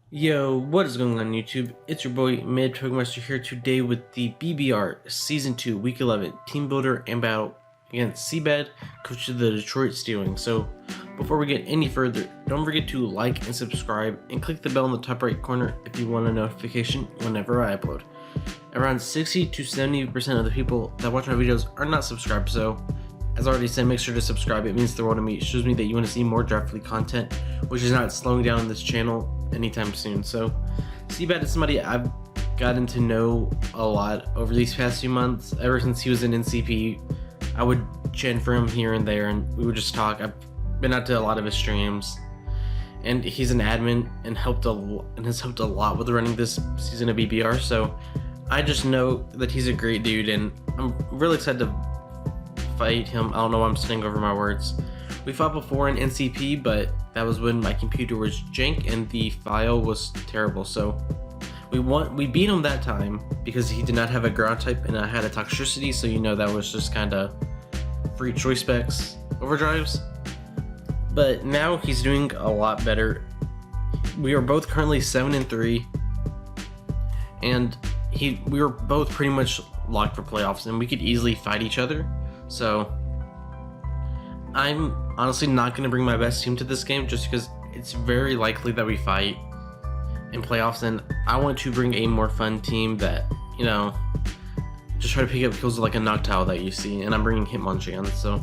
Yo, what is going on YouTube? It's your boy Master here today with the BBR Season 2 Week 11 Team Builder and Battle against Seabed, coach of the Detroit Stealing. So before we get any further, don't forget to like and subscribe and click the bell in the top right corner if you want a notification whenever I upload. Around 60 to 70% of the people that watch my videos are not subscribed, so as already said, make sure to subscribe. It means the world to me. It shows me that you want to see more Draft League content, which is not slowing down on this channel anytime soon. So Seabed is somebody I've gotten to know a lot over these past few months. Ever since he was in NCP, I would chat for him here and there and we would just talk. I've been out to a lot of his streams, and he's an admin and has helped a lot with running this season of BBR. So I just know that he's a great dude, and I'm really excited to fight him. I don't know why I'm sitting over my words. We fought before in NCP, but that was when my computer was jank and the file was terrible. So we beat him that time because he did not have a ground type and I had a toxicity, so you know that was just kind of free choice specs overdrives. But now he's doing a lot better. We are both currently 7-3, and we were both pretty much locked for playoffs and we could easily fight each other. So I'm honestly not going to bring my best team to this game just because it's very likely that we fight in playoffs, and I want to bring a more fun team that, you know, just try to pick up kills like a Noctowl that you see, and I'm bringing Hitmonchan. So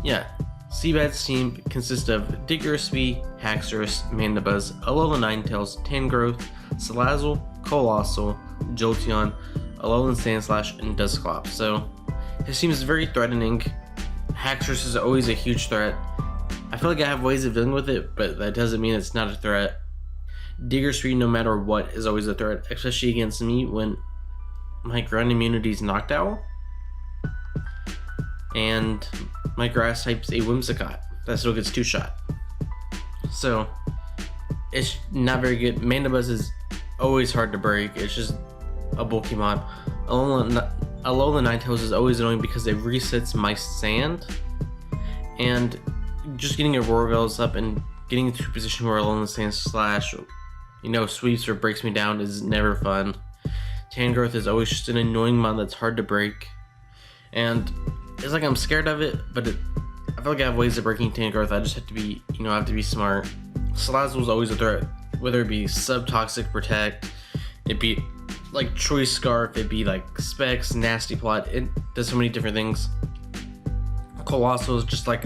yeah, Seabed's team consists of Diggersby, Haxorus, Mandibuzz, Alolan Ninetales, Tangrowth, Salazzle, Coalossal, Jolteon, Alolan Sandslash, and Dusclops. So his team is very threatening. Haxorus is always a huge threat. I feel like I have ways of dealing with it, but that doesn't mean it's not a threat. Diggersby, no matter what, is always a threat, especially against me when my ground immunity is Noctowl and my grass type's a Whimsicott that still gets 2-shot. So it's not very good. Mandibuzz is always hard to break. It's just a bulky mod. Alolan Ninetales is always annoying because it resets my sand, and just getting a Roarvel's up and getting into a position where Alolan Sandslash, you know, sweeps or breaks me down is never fun. Tangrowth is always just an annoying mod that's hard to break, and it's like I'm scared of it, but I feel like I have ways of breaking Tangrowth. I just have to be, you know, I have to be smart. Salazzle is always a threat, whether it be Subtoxic Protect, it be like Choice Scarf, it'd be like Specs, Nasty Plot. It does so many different things. Coalossal is just like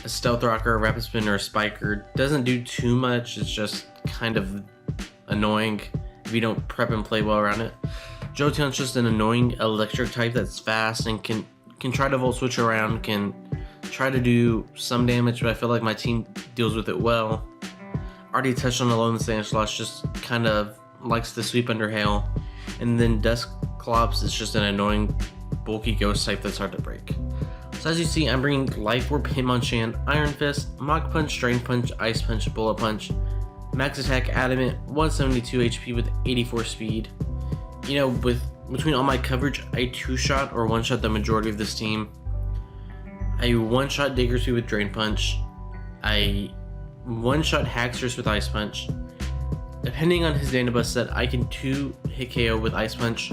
a Stealth Rocker, a Rapid Spin, or a Spiker. Doesn't do too much, it's just kind of annoying if you don't prep and play well around it. Jolteon's just an annoying electric type that's fast and can try to Volt Switch around, can try to do some damage, but I feel like my team deals with it well. Already touched on Alolan Sandslash, just kind of likes to sweep under hail. And then Dusclops is just an annoying bulky ghost type that's hard to break. So as you see, I'm bringing Life Orb, Hitmonchan, Iron Fist, Mach Punch, Drain Punch, Ice Punch, Bullet Punch, Max Attack, Adamant, 172 HP with 84 speed. You know, between all my coverage, I 2-shot or 1-shot the majority of this team. I 1-shot Diggersby with Drain Punch. I 1-shot Haxorus with Ice Punch. Depending on his Dandibus set, I can 2-hit KO with Ice Punch.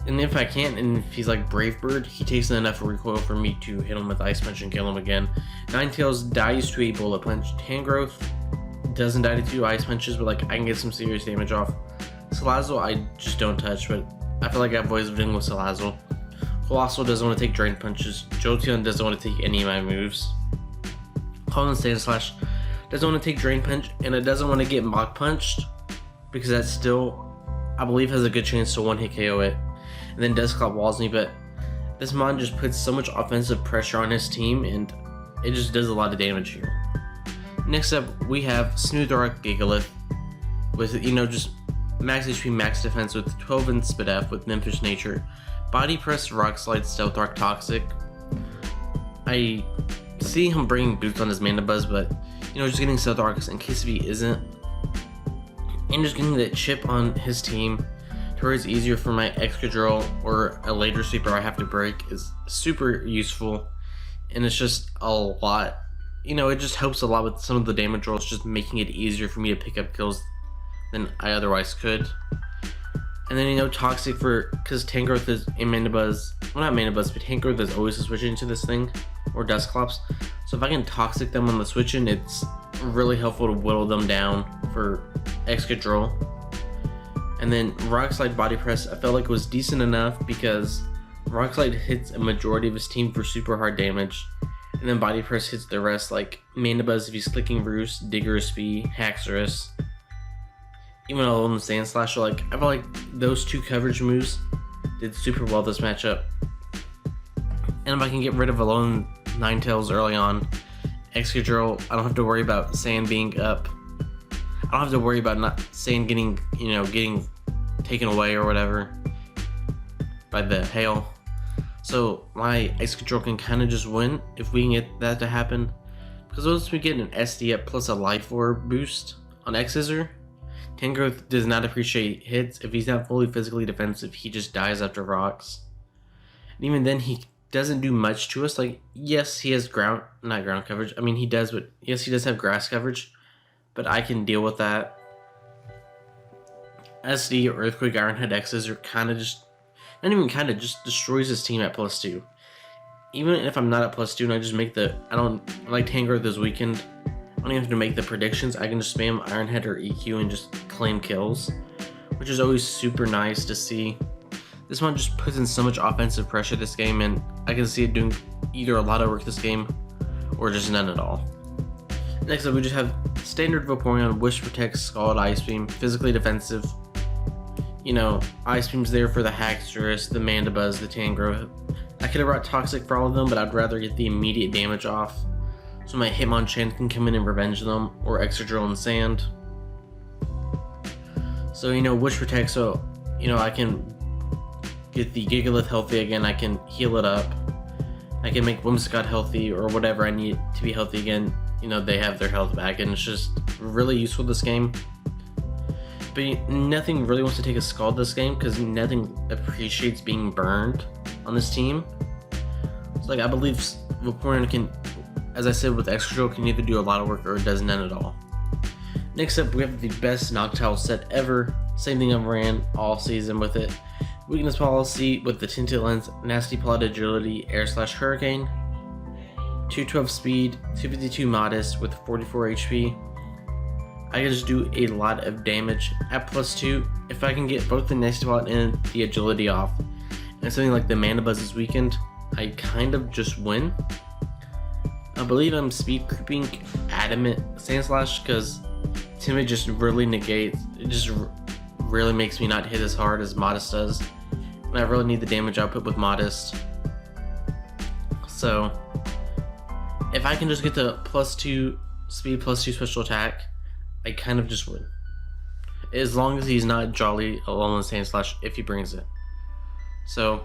And if I can't, and if he's like Brave Bird, he takes enough recoil for me to hit him with Ice Punch and kill him again. Ninetales dies to a Bullet Punch. Tangrowth doesn't die to 2 Ice Punches, but like I can get some serious damage off. Salazzle I just don't touch, but I feel like I have ways of dealing with Salazzle. Coalossal doesn't want to take Drain Punches. Jolteon doesn't want to take any of my moves. Alolan Sandslash doesn't want to take Drain Punch, and it doesn't want to get Mach Punched because that still, I believe, has a good chance to 1-hit KO it. And then Dusclops walls me, but this mod just puts so much offensive pressure on his team, and it just does a lot of damage here. Next up, we have Snoothorak Gigalith with, you know, just max HP, max defense with 12 in Spidef with Memphis Nature, Body Press, Rock Slide, Stealth Rock, Toxic. I see him bringing boots on his Mandibuzz, but you know, just getting Stealth Rock in case if he isn't, and just getting that chip on his team to where it's easier for my Excadrill or a later sweeper I have to break is super useful, and it's just a lot it just helps a lot with some of the damage rolls, just making it easier for me to pick up kills than I otherwise could. And then, Toxic because Tangrowth is in Mandibuzz, well, not Mandibuzz, but Tangrowth is always switching to this thing, or Dusclops. So if I can Toxic them on the switch-in, it's really helpful to whittle them down for Excadrill. And then Rock Slide Body Press, I felt like was decent enough because Rock Slide hits a majority of his team for super hard damage. And then Body Press hits the rest, like Mandibuzz if he's clicking Roost, Diggersby, Haxorus, even Alolan Sandslash. So like, I feel like those two coverage moves did super well this matchup. And if I can get rid of Alolan Ninetales early on, Excadrill, I don't have to worry about Sand being up. I don't have to worry about not Sand getting taken away or whatever by the hail. So my Excadrill can kind of just win if we can get that to happen. Because once we get an SD up plus a Life Orb boost on X-Scissor, Tangrowth does not appreciate hits. If he's not fully physically defensive, he just dies after rocks. And even then, he doesn't do much to us. Like, yes, he has not ground coverage. I mean, he does, but yes, he does have grass coverage. But I can deal with that. SD or Earthquake Iron Head X's are kind of just, not even kind of, just destroys his team at +2. Even if I'm not at +2 and I just make like Tangrowth this weekend, I don't even have to make the predictions. I can just spam Iron Head or EQ and just claim kills, which is always super nice to see. This one just puts in so much offensive pressure this game, and I can see it doing either a lot of work this game or just none at all. Next up, we just have standard Vaporeon, Wish Protect, Scald, Ice Beam, physically defensive. Ice Beam's there for the Haxorus, the Mandibuzz, the Tangrowth. I could have brought Toxic for all of them, but I'd rather get the immediate damage off, so my Hitmonchan can come in and revenge them, or Excadrill and Sand. So, Wish Protect, so, I can get the Gigalith healthy again, I can heal it up. I can make Whimsicott healthy, or whatever I need to be healthy again. They have their health back, and it's just really useful this game. But nothing really wants to take a Scald this game, because nothing appreciates being burned on this team. So, I believe Vaporeon can, as I said with Excadrill, can either do a lot of work or it does none at all. Next up, we have the best Noctowl set ever. Same thing I've ran all season with it. Weakness Policy with the Tinted Lens, Nasty Plot Agility, Air Slash Hurricane, 212 Speed, 252 Modest with 44 HP. I can just do a lot of damage at +2. If I can get both the Nasty Plot and the Agility off, and something like the Mandibuzz this weekend, I kind of just win. I believe I'm speed creeping Adamant Sandslash because Timid just really negates, it just really makes me not hit as hard as Modest does. And I really need the damage output with Modest. So, if I can just get the +2 speed, +2 special attack, I kind of just win. As long as he's not Jolly Alolan Sandslash if he brings it. So,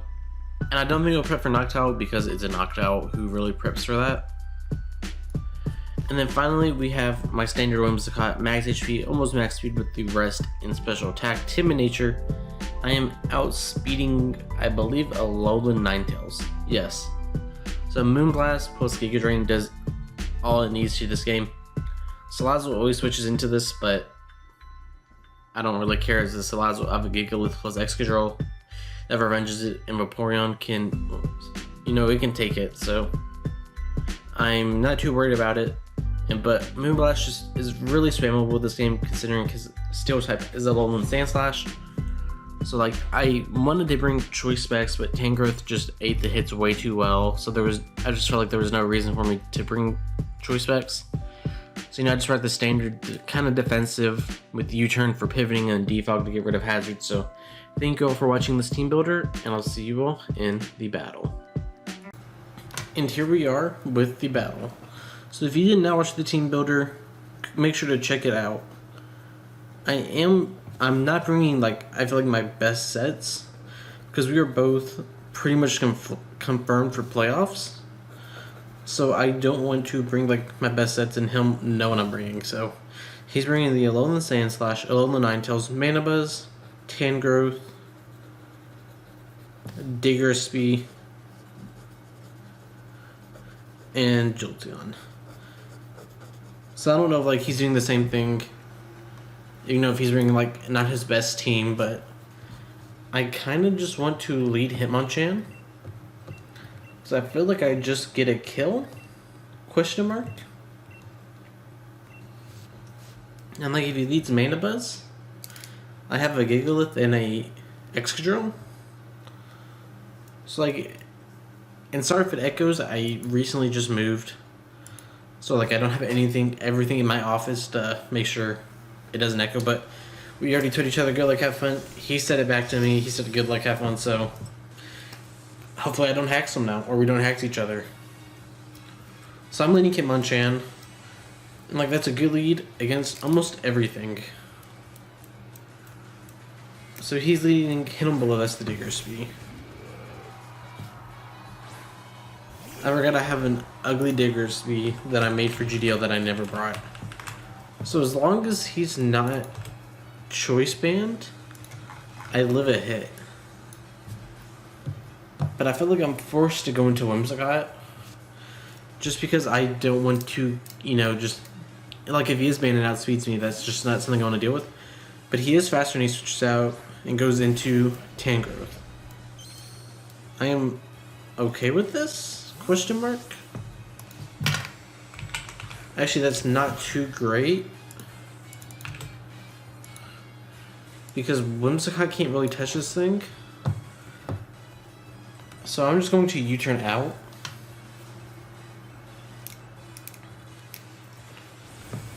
and I don't think he'll prep for Noctowl because it's a Noctowl who really preps for that. And then finally we have my standard Whimsicott, max HP, almost max speed with the rest in special attack. Timid nature, I am outspeeding, I believe, Alolan Ninetales. Yes. So Moonblast plus Giga Drain does all it needs to this game. Salazzle always switches into this, but I don't really care as the Salazzle of a Gigalith plus Excadrill that revenges it, and Vaporeon can, it can take it, so I'm not too worried about it. But Moonblast just is really spammable this game, considering his Steel type is Alolan Sandslash. So I wanted to bring Choice Specs, but Tangrowth just ate the hits way too well. So I just felt like there was no reason for me to bring Choice Specs. So I just brought the standard kind of defensive with U-turn for pivoting and defog to get rid of hazards. So thank you all for watching this team builder, and I'll see you all in the battle. And here we are with the battle. So if you did not watch the team builder, make sure to check it out. I'm not bringing I feel like my best sets, because we are both pretty much confirmed for playoffs. So I don't want to bring my best sets and him know what I'm bringing. So he's bringing the Alolan Sandslash, Alolan Ninetales, Mandibuzz, Tangrowth, Diggersby, and Jolteon. So I don't know if like he's doing the same thing. Even though if he's bringing like not his best team, but I kind of just want to lead Hitmonchan. Because I feel like I just get a kill? Question mark? And like if he leads Manabuzz, I have a Gigalith and a Excadrill. So like, and sorry if it echoes, I recently just moved. So like I don't have everything in my office to make sure it doesn't echo, but we already told each other good luck, have fun. He said it back to me, he said good luck, have fun, so hopefully I don't hack him now, or we don't hack each other. So I'm leading Hitmonchan, and like that's a good lead against almost everything. So he's leading Hitmonchan, that's the Diggersby. I forgot I have an ugly Diggersby that I made for GDL that I never brought. So as long as he's not choice banned, I live a hit. But I feel like I'm forced to go into Whimsicott just because I don't want to, you know, just like if he is banned and outspeeds me, that's just not something I want to deal with. But he is faster and he switches out and goes into Tangrowth. I am okay with this? Question mark? Actually, that's not too great. Because Whimsicott can't really touch this thing. So I'm just going to U-turn out.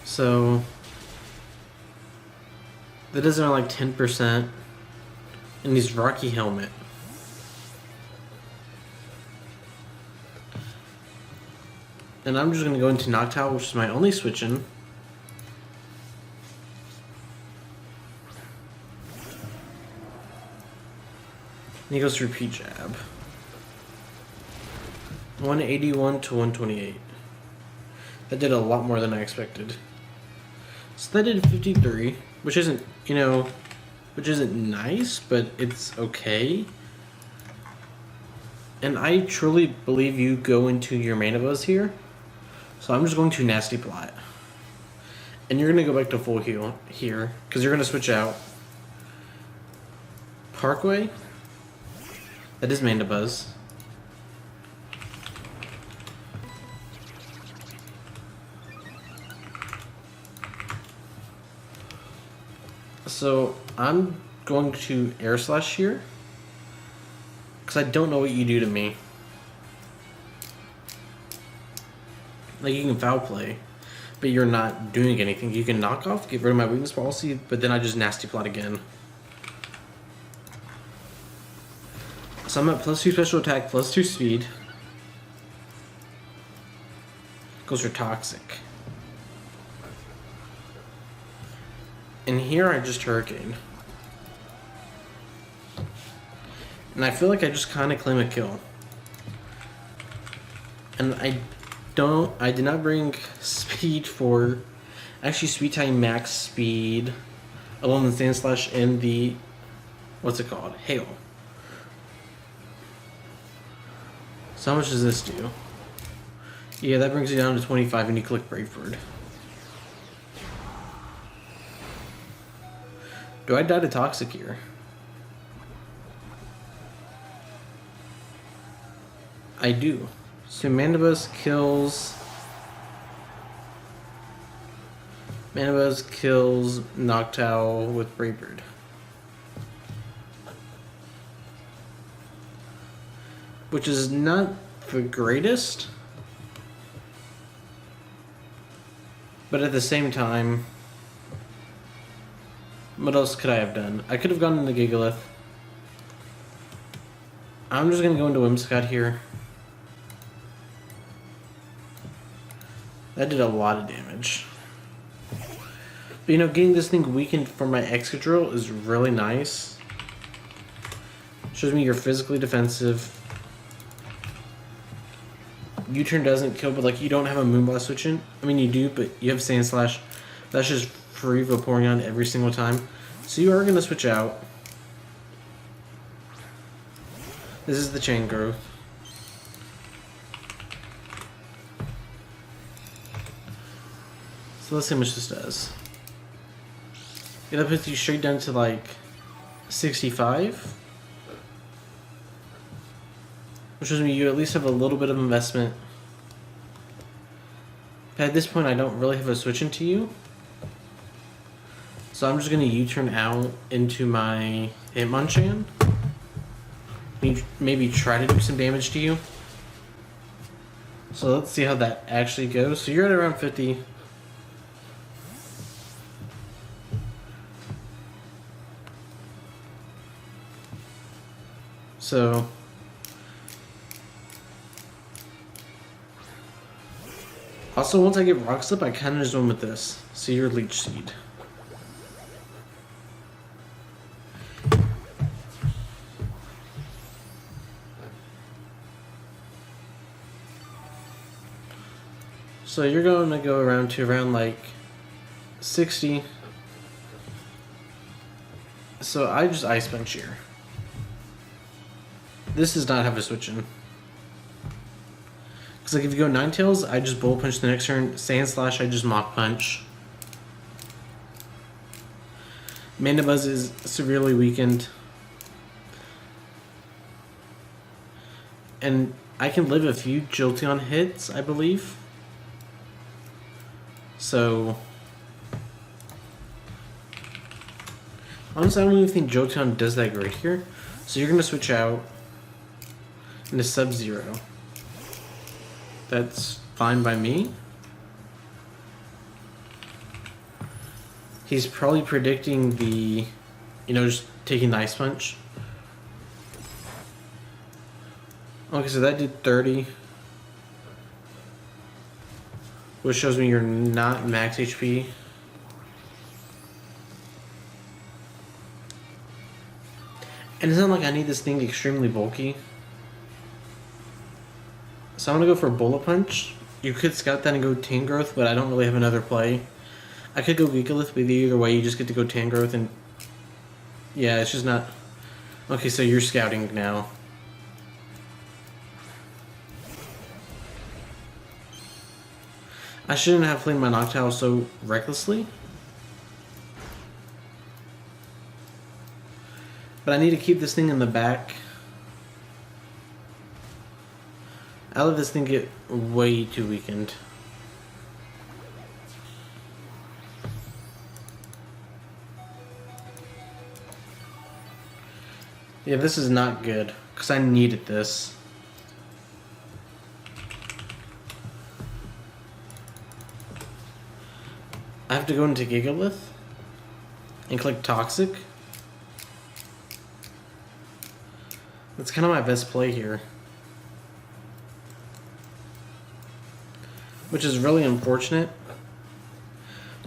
So that doesn't like 10%. And he's Rocky Helmet. And I'm just going to go into Noctowl, which is my only switch in. And he goes to repeat jab. 181 to 128. That did a lot more than I expected. So that did 53, which isn't, you know, which isn't nice, but it's okay. And I truly believe you go into your Manabuzz here. So I'm just going to Nasty Plot. And you're going to go back to full heal here, because you're going to switch out. Parkway. That is Manabuzz. So I'm going to Air Slash here, because I don't know what you do to me. Like, you can foul play, but you're not doing anything. You can knock off, get rid of my weakness policy, but then I just Nasty Plot again. So I'm at +2 special attack, +2 speed. Goes for Toxic. And here I just Hurricane. And I feel like I just kind of claim a kill. And I did not bring speed for, actually Speed Time Max Speed, Alolan Sandslash, and the, what's it called? Hail. So how much does this do? Yeah, that brings you down to 25 and you click Brave Bird. Do I die to Toxic here? I do. So Manabuzz kills Noctowl with Brave Bird. Which is not the greatest. But at the same time, what else could I have done? I could have gone into Gigalith. I'm just going to go into Whimsicott here. That did a lot of damage. But you know, getting this thing weakened for my Excadrill is really nice. Shows me you're physically defensive. U-turn doesn't kill, but like you don't have a Moonblast switch in. I mean you do, but you have Sandslash. That's just free Vaporeon every single time. So you are going to switch out. This is the Chain Growth. So let's see how much this does. It'll put you straight down to like 65. Which shows me you at least have a little bit of investment. But at this point I don't really have a switch into you. So I'm just going to U-turn out into my Hitmonchan. Maybe try to do some damage to you. So let's see how that actually goes. So you're at around 50. So also once I get Rock Slip, I kind of just went with this. So you're Leech Seed. So you're going to go around to around like 60. So I just Ice Punch here. This does not have a switch in. Because like if you go Ninetales, I just Bullet Punch the next turn. Sand Slash, I just Mach Punch. Mandibuzz is severely weakened. And I can live a few Jolteon hits, I believe. So honestly, I don't even think Jolteon does that great here. So you're going to switch out into Sub-Zero. That's fine by me. He's probably predicting the, just taking the Ice Punch. Okay, so that did 30. Which shows me you're not max HP. And it's not like I need this thing extremely bulky. So I'm going to go for a Bullet Punch. You could Scout that and go Tangrowth, but I don't really have another play. I could go Gigalith, but either way you just get to go Tangrowth and... yeah, it's just not... Okay, so you're Scouting now. I shouldn't have played my Noctowl so recklessly. But I need to keep this thing in the back. I let this thing get way too weakened. Yeah, this is not good, because I needed this. I have to go into Gigalith and click Toxic. That's kind of my best play here. Which is really unfortunate.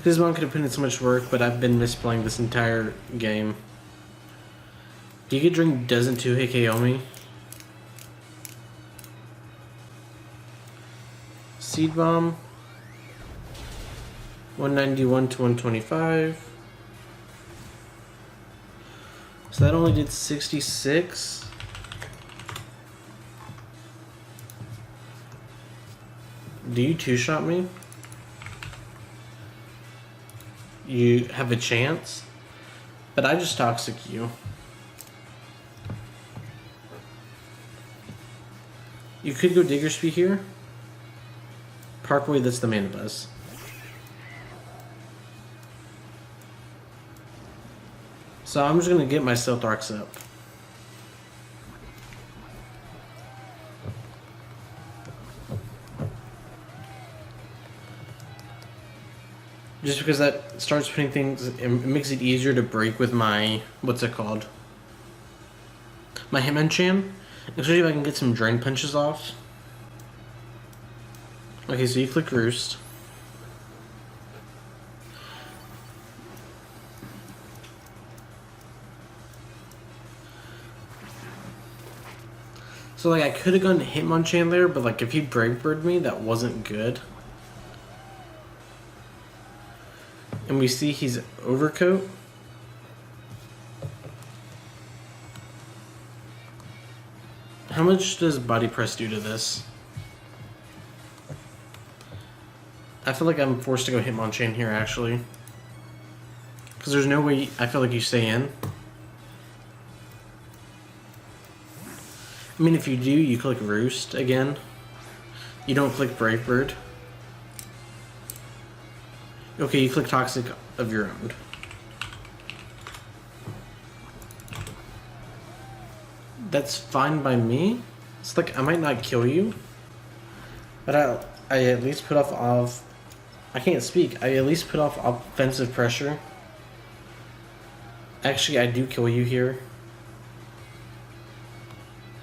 This one could have put in so much work, but I've been misplaying this entire game. Giga Drain doesn't 2-hit KO me. Seed Bomb. 191 to 125. So that only did 66. Do you two-shot me? You have a chance, but I just Toxic you. You could go Diggersby here. Parkway, that's the Mandibuzz. So I'm just going to get my Stealth Arcs up. Just because that starts putting things, it makes it easier to break with my, what's it called? My Hitmonchan. Especially if I can get some Drain Punches off. Okay, so you click Roost. So like I could have gone to Hitmonchan there, but like if he Brave Bird me, that wasn't good. And we see he's Overcoat. How much does Body Press do to this? I feel like I'm forced to go Hitmonchan here, actually. Because there's no way I feel like you stay in. I mean, if you do, you click Roost again. You don't click Brave Bird. Okay, you click Toxic of your own. That's fine by me. It's like, I might not kill you. But I at least put off... I can't speak. I at least put off offensive pressure. Actually, I do kill you here.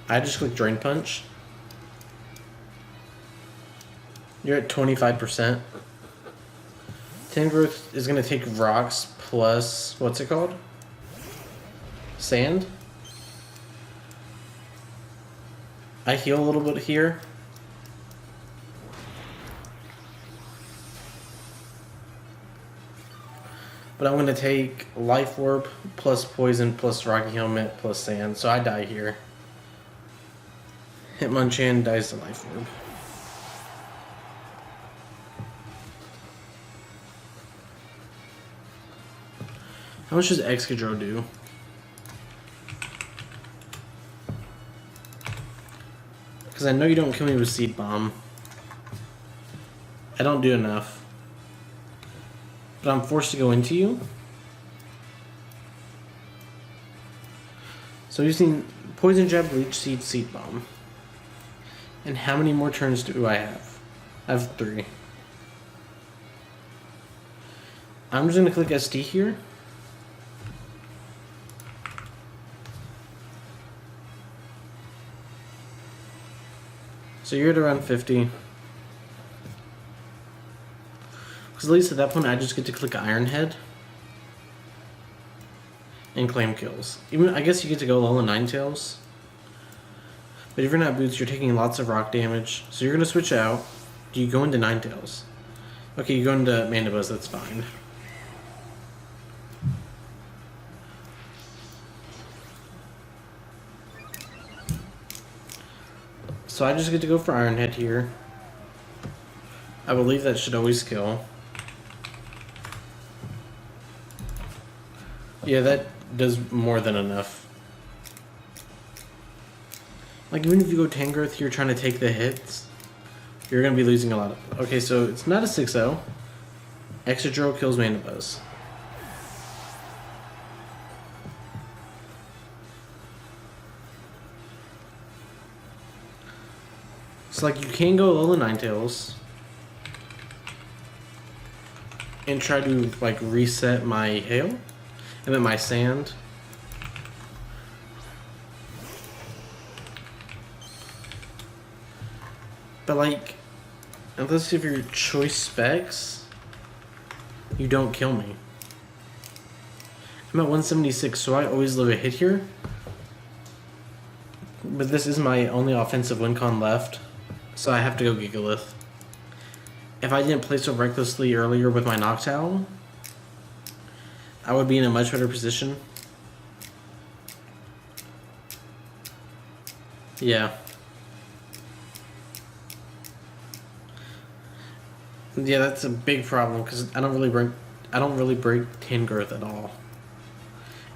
I just click Drain Punch. You're at 25%. Tangrowth is going to take rocks plus... What's it called? Sand? I heal a little bit here. But I'm going to take Life Orb plus Poison plus Rocky Helmet plus Sand. So I die here. Hitmonchan dies to Life Orb. How much does Excadrill do? Because I know you don't kill me with Seed Bomb. I don't do enough. But I'm forced to go into you. So using Poison Jab, Leech Seed, Seed Bomb. And how many more turns do I have? I have 3. I'm just going to click SD here. So you're at around 50. Because at least at that point I just get to click Iron Head. And claim kills. Even I guess you get to go Alolan Ninetales. But if you're not Boots, you're taking lots of rock damage. So you're going to switch out. Do you go into Ninetales? Okay, you go into Mandibuzz, that's fine. So I just get to go for Iron Head here. I believe that should always kill. Yeah, that does more than enough. Like, even if you go Tangrowth, you're trying to take the hits. You're going to be losing a lot of... Okay, so it's not a 6-0. Excadrill kills Mandibuzz. So, like, you can go Alolan Ninetales. And try to, like, reset my Hail. And then my Sand. But, like, unless you have your choice specs, you don't kill me. I'm at 176, so I always live a hit here. But this is my only offensive win con left, so I have to go Gigalith. If I didn't play so recklessly earlier with my Noctowl, I would be in a much better position. Yeah. Yeah, that's a big problem because I don't really break Tangrowth at all.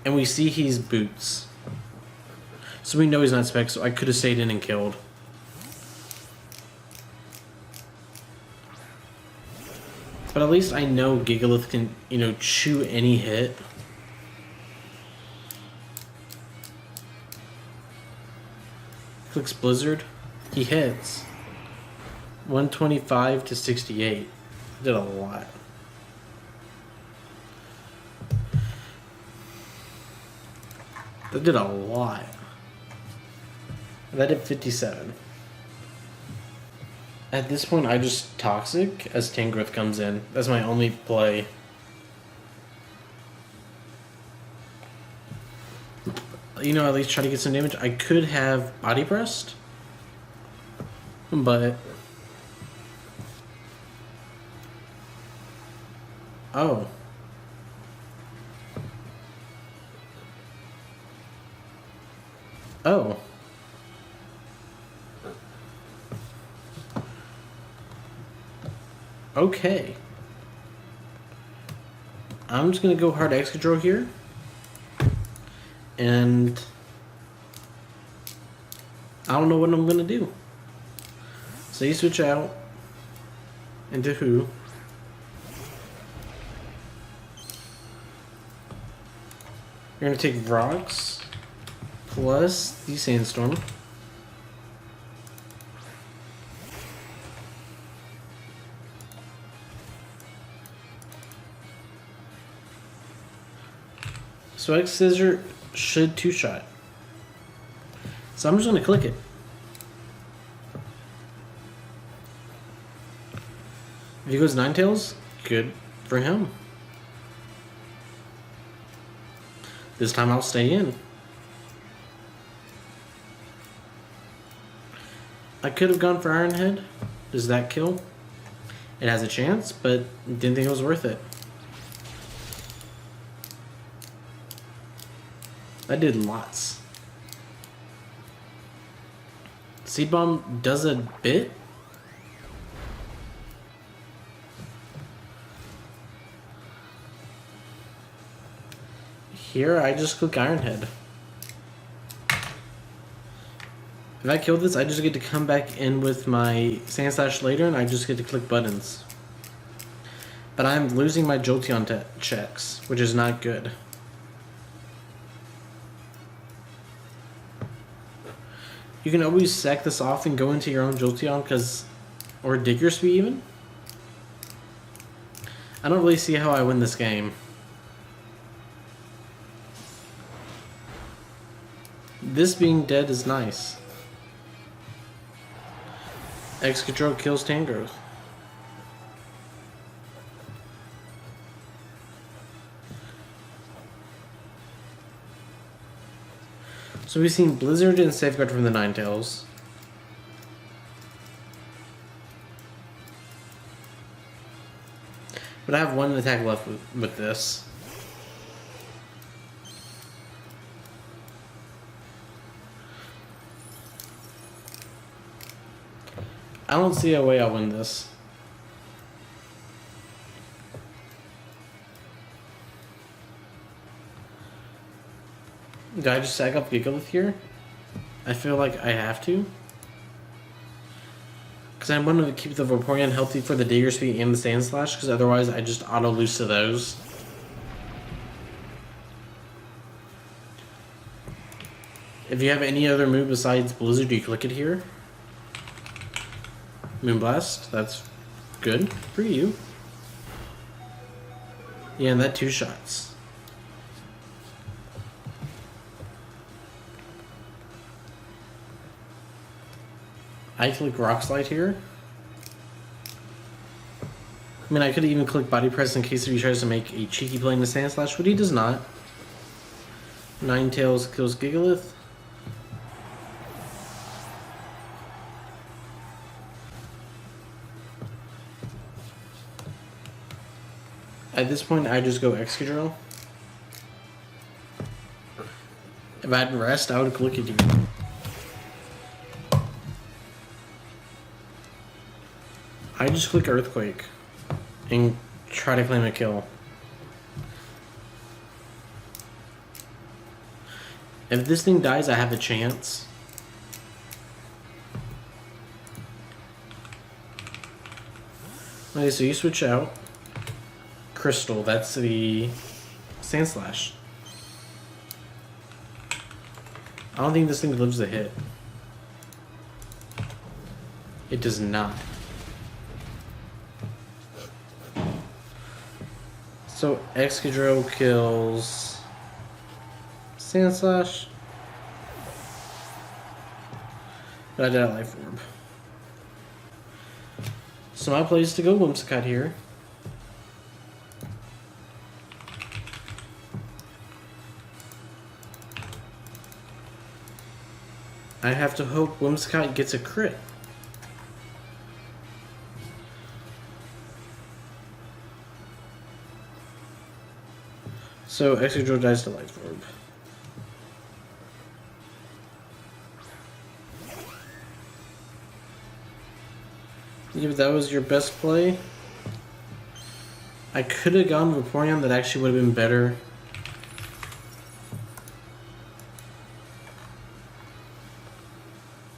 And we see he's Boots. So we know he's not Spec, so I could have stayed in and killed. But at least I know Gigalith can, you know, chew any hit. Clicks Blizzard. He hits. 125 to 68. Did a lot. That did a lot. That did 57. At this point, I just Toxic as Tangrowth comes in. That's my only play. You know, at least try to get some damage. I could have Body Pressed, but... Oh. Oh. Okay. I'm just gonna go hard X control here. And I don't know what I'm gonna do. So you switch out into who? You're gonna take rocks plus the sandstorm. So X scissor should two-shot. So I'm just gonna click it. If he goes Ninetales, good for him. This time I'll stay in. I could have gone for Iron Head. Does that kill? It has a chance, but didn't think it was worth it. That did lots. Seed Bomb does a bit. Here, I just click Iron Head. If I kill this, I just get to come back in with my Sand Slash later, and I just get to click buttons. But I'm losing my Jolteon checks, which is not good. You can always sack this off and go into your own Jolteon, or Diggersby even. I don't really see how I win this game. This being dead is nice. X control kills Tangrowth. So we've seen Blizzard and Safeguard from the Ninetales. But I have one attack left with this. I don't see a way I'll win this. Do I just sack up Gigalith here? I feel like I have to. Because I want to keep the Vaporeon healthy for the Diggersby and the Sand Slash, because otherwise I just auto-lose to those. If you have any other move besides Blizzard, you click it here. Moonblast, that's good for you. Yeah, and that two shots. I click Rock Slide here. I mean, I could even click Body Press in case if he tries to make a cheeky play in the Sand Slash, but he does not. Ninetales kills Gigalith. At this point, I just go Excadrill. If I had Rest, I would click it again. I just click Earthquake and try to claim a kill. If this thing dies, I have a chance. Okay, so you switch out. Crystal, that's the Sand Slash. I don't think this thing lives a hit. It does not. So Excadrill kills Sand Slash. But I did a Life Orb. So my play is to go Whimsicott here. I have to hope Whimsicott gets a crit. So Excadrill dies to Life Orb. Yeah, but that was your best play. I could have gone Vaporeon, that actually would have been better.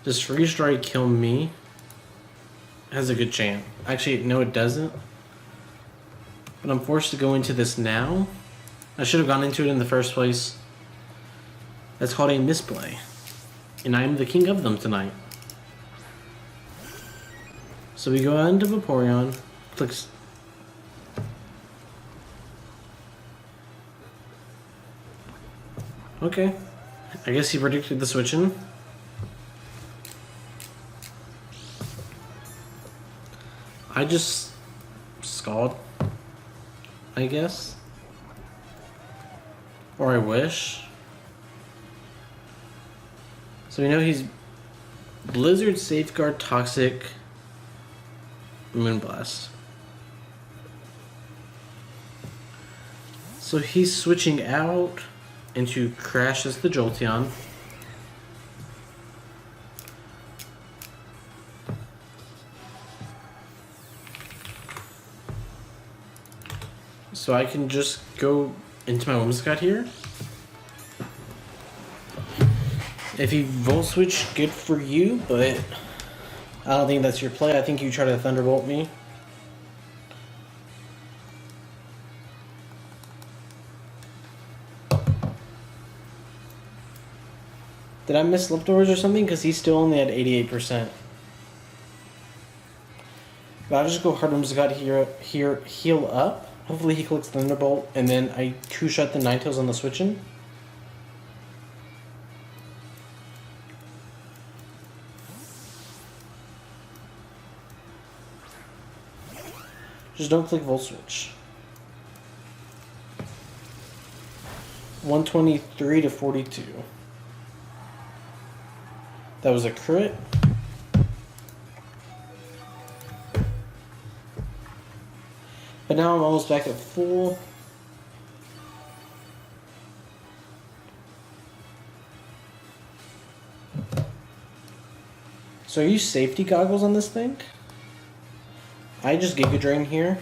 Does Freeze Dry kill me? Has a good chance. Actually, no it doesn't. But I'm forced to go into this now. I should have gone into it in the first place. That's called a misplay. And I am the king of them tonight. So we go out into Vaporeon. Clicks. Okay. I guess he predicted the switching. I just Scald, I guess. Or I wish. So we know he's Blizzard, Safeguard, Toxic, Moonblast. So he's switching out into Crash as the Jolteon. So I can just go into my Whimsicott here. If you Volt Switch, good for you, but I don't think that's your play. I think you try to Thunderbolt me. Did I miss Leftovers or something? Because he's still only at 88%. But I'll just go hard Whimsicott here, heal up. Hopefully he clicks Thunderbolt, and then I two-shot the Ninetales on the switch-in. Just don't click Volt Switch. 123 to 42. That was a crit. But now I'm almost back at full. So are you safety goggles on this thing? I just Giga Drain here.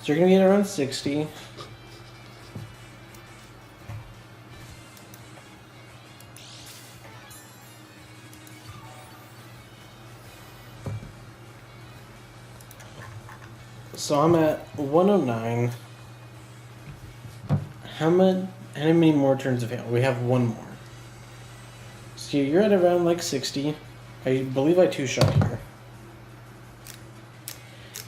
So you're gonna get around 60. So I'm at 109. How many more turns of hail? We have one more. So you're at around like 60. I believe I two-shot here.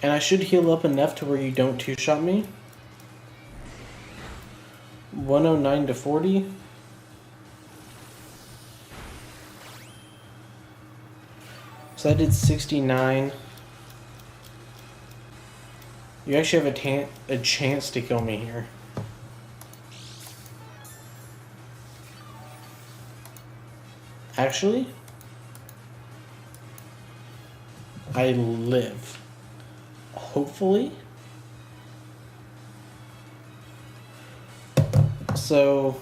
And I should heal up enough to where you don't two-shot me. 109 to 40. So I did 69. You actually have a chance to kill me here. Actually, I live. Hopefully. So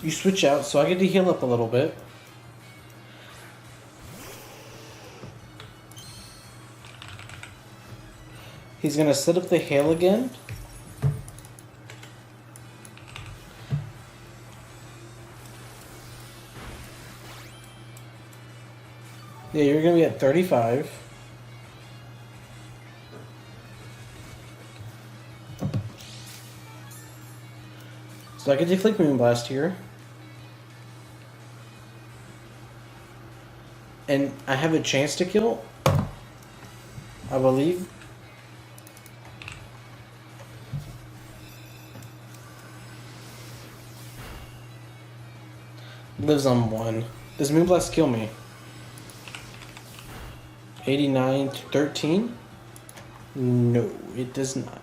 you switch out, so I get to heal up a little bit. He's gonna set up the hail again. Yeah, you're gonna be at 35. So I get to click Moonblast here. And I have a chance to kill, I believe. Lives on 1. Does Moonblast kill me? 89 to 13? No, it does not.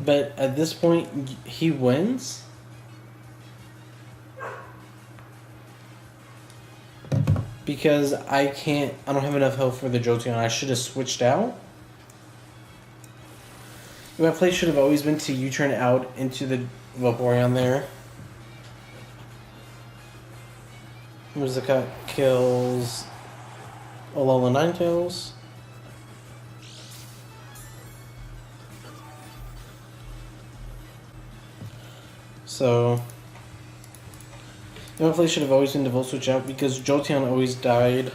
But at this point, he wins. because I don't have enough health for the Jolteon. I should have switched out. My play should have always been to U-turn out into the Vaporeon there. Whimsicott kills ALOLAN Ninetales. So, my play should have always been to Volt Switch out because Jolteon always died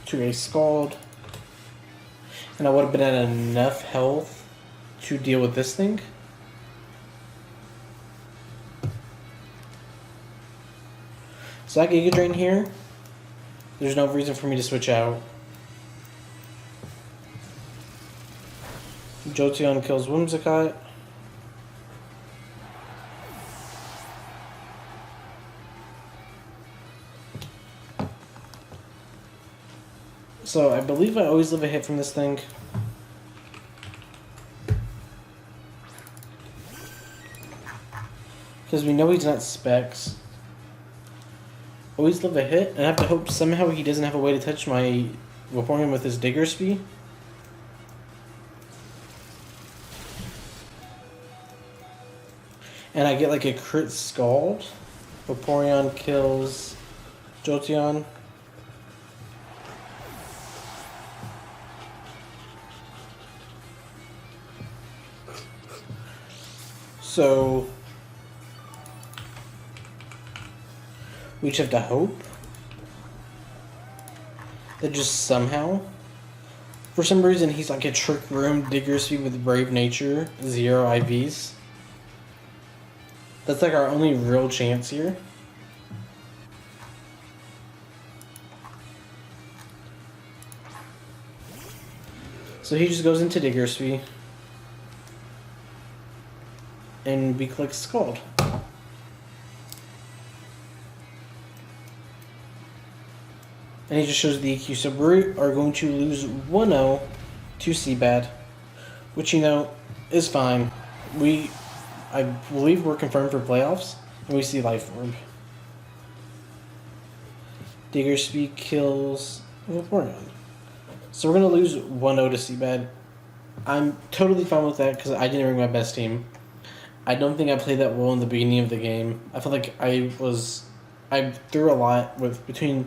to a Scald. And I would have been at enough health to deal with this thing. So I Giga Drain here. There's no reason for me to switch out. Jolteon kills Whimsicott. So I believe I always live a hit from this thing. Because we know he's not Specs. Always live a hit, and I have to hope somehow he doesn't have a way to touch my Vaporeon with his Diggersby. And I get like a crit Scald. Vaporeon kills Jolteon. So we just have to hope that just somehow, for some reason, he's like a Trick Room Diggersby with Brave Nature, 0 IVs. That's like our only real chance here. So he just goes into Diggersby. And we click Scald. And he just shows the EQ. So we are going to lose 1-0 to Seabad, which, you know, is fine. I believe we're confirmed for playoffs, and we see Life Orb. Diggersby kills Vaporeon. So we're going to lose 1-0 to Seabad. I'm totally fine with that because I didn't bring my best team. I don't think I played that well in the beginning of the game. I felt like I threw a lot between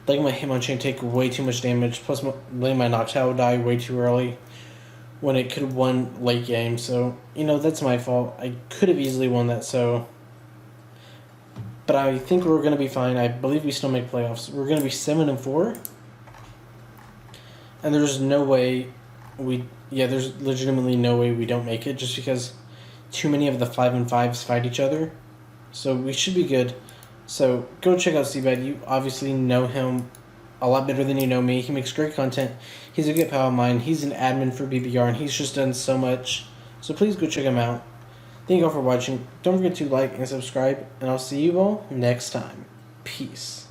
letting my Hitmonchan take way too much damage, plus letting my Noctowl die way too early when it could have won late game. So, you know, that's my fault. I could have easily won that, so. But I think we're going to be fine. I believe we still make playoffs. We're going to be 7-4. And there's no way there's legitimately no way we don't make it just because too many of the 5 and 5s fight each other. So we should be good. So go check out Seabad. You obviously know him a lot better than you know me. He makes great content. He's a good pal of mine. He's an admin for BBR, and he's just done so much. So please go check him out. Thank you all for watching. Don't forget to like and subscribe, and I'll see you all next time. Peace.